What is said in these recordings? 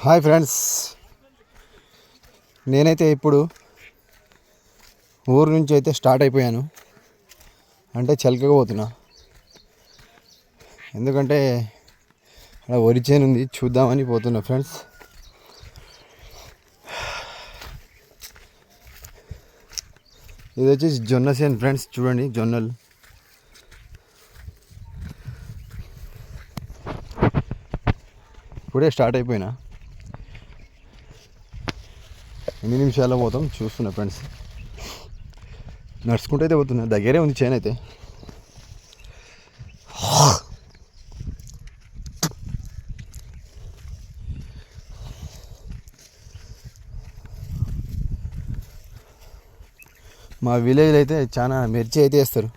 Hi friends, నేనైతే ఇప్పుడు ఊరు నుంచి అయితే స్టార్ట్ అయిపోయాను. అంటే పోతున్నా. ఎందుకంటే అక్కడ వరి చేను ఉంది, చూద్దామని పోతున్నా ఫ్రెండ్స్. ఇది వచ్చేసి జొన్న చేను ఫ్రెండ్స్, చూడండి జొన్నలు. ఇప్పుడే స్టార్ట్ అయిపోయినా. ఎన్ని నిమిషాల్లో పోతాం చూస్తున్నా ఫ్రెండ్స్. నడుచుకుంటూ అయితే పోతున్నా, దగ్గరే ఉంది చేను అయితే. మా విలేజ్లో అయితే చాలా మిర్చి అయితే వేస్తారు,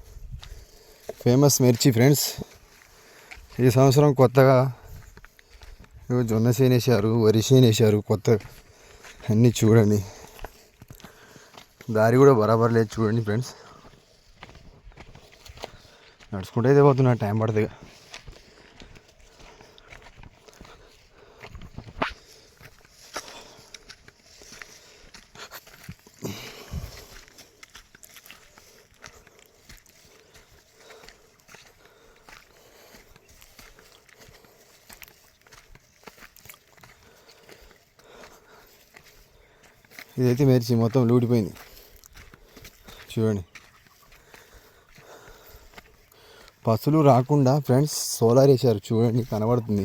ఫేమస్ మిర్చి ఫ్రెండ్స్. ఈ సంవత్సరం కొత్తగా జొన్న చేను వేసారు, వరి చేను వేసారు కొత్త. అన్నీ చూడండి, దారి కూడా బరాబర్ లేదు చూడండి ఫ్రెండ్స్. నడుచుకుంటే అయితే పోతున్నా, టైం పడుతుంది. ఇదైతే మిర్చి మొత్తం లూడిపోయింది చూడండి. పసులు రాకుండా ఫ్రెండ్స్ సోలార్ వేసారు చూడండి, కనబడుతుంది.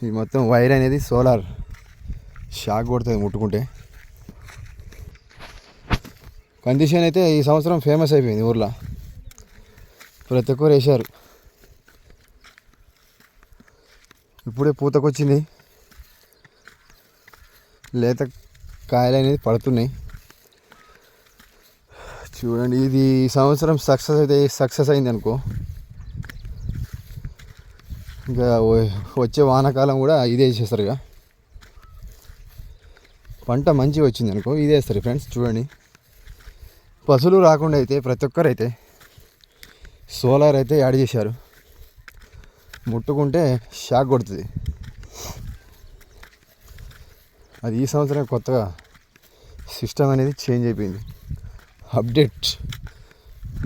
ఇది మొత్తం వైర్ అనేది సోలార్, షాక్ కొడుతుంది ముట్టుకుంటే. కండిషన్ అయితే ఈ సంవత్సరం ఫేమస్ అయిపోయింది ఊర్లో, ప్రతి ఒక్కరు వేసారు. ఇప్పుడే పూతకొచ్చింది, లేత కాయలు అనేది పడుతున్నాయి చూడండి. ఇది ఈ సంవత్సరం సక్సెస్ అయింది అనుకో, ఇంకా వచ్చే వానాకాలం కూడా ఇదే వేసేస్తారు. ఇక పంట మంచిగా వచ్చింది అనుకో ఇదే వేస్తారు ఫ్రెండ్స్. చూడండి, పశువులు రాకుండా అయితే ప్రతి ఒక్కరు అయితే సోలార్ అయితే యాడ్ చేశారు. ముట్టుకుంటే షాక్ కొడుతుంది. అది ఈ సంవత్సరం కొత్తగా సిస్టమ్ అనేది చేంజ్ అయిపోయింది, అప్డేట్.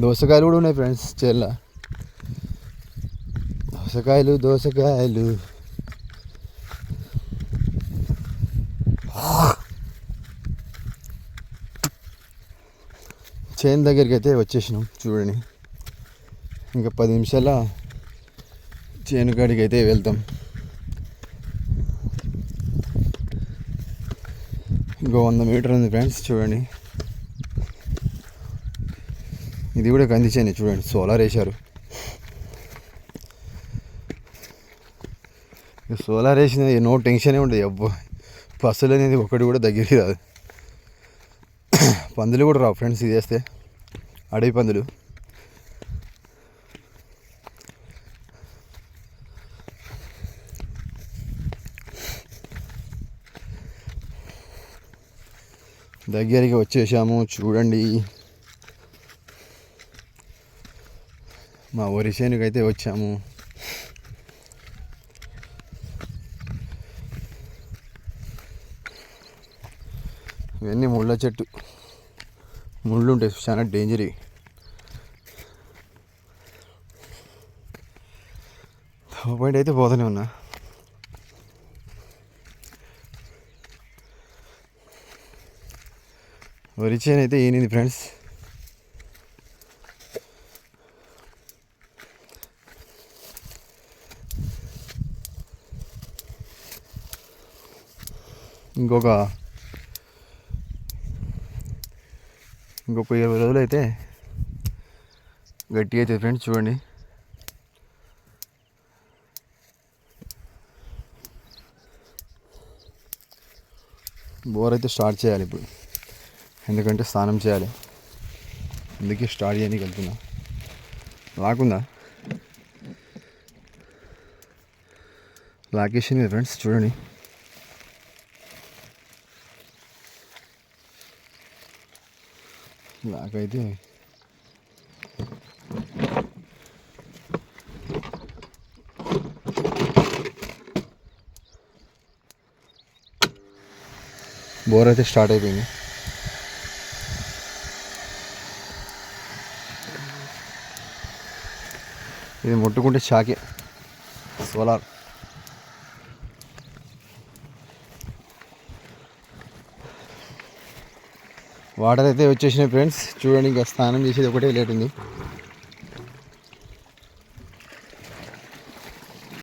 దోసకాయలు కూడా ఉన్నాయి ఫ్రెండ్స్ చేళ్ళ. దోసకాయలు చేను దగ్గరికి అయితే వచ్చేసినాం చూడండి. ఇంకా 10 నిమిషాల చేను కాడికి అయితే వెళ్తాం. ఇంకో 100 మీటర్ ఉంది ఫ్రెండ్స్ చూడండి. ఇది కూడా కందిచేనే చూడండి, సోలార్ వేశారు. సోలార్ వేసిన నో టెన్షనే ఉండదు. అబ్బో, పసులు అనేది ఒకటి కూడా దగ్గరికి రాదు. పందులు కూడా రావు ఫ్రెండ్స్ ఇది వేస్తే, అడవి పందులు. దగ్గరికి వచ్చేసాము చూడండి. మా వరి చేనుకి అయితే వచ్చాము. ఇవన్నీ ముళ్ళ చెట్టు, ముళ్ళు ఉంటాయి, చాలా డేంజర్. పాయింట్ అయితే పోతూనే ఉన్నా. వరి చేను అయితే ఈనింది ఫ్రెండ్స్. ఇంకొక 20 రోజులు అయితే గట్టిగా అవుతుంది ఫ్రెండ్స్. చూడండి, బోర్ అయితే స్టార్ట్ చేయాలి ఇప్పుడు, ఎందుకంటే స్నానం చేయాలి. అందుకే స్టార్ట్ చేయడానికి వెళ్తున్నా. లాకుందా, లాకేషన్ ఫ్రెండ్స్ చూడండి. లాకైతే బోర్ అయితే స్టార్ట్ అయిపోయింది. ఇది ముట్టుకుంటే షాకే, సోలార్. వాటర్ అయితే వచ్చేసినాయి ఫ్రెండ్స్. చూడండి, ఇంకా స్నానం చేసేది ఒకటే లేట్ ఉంది.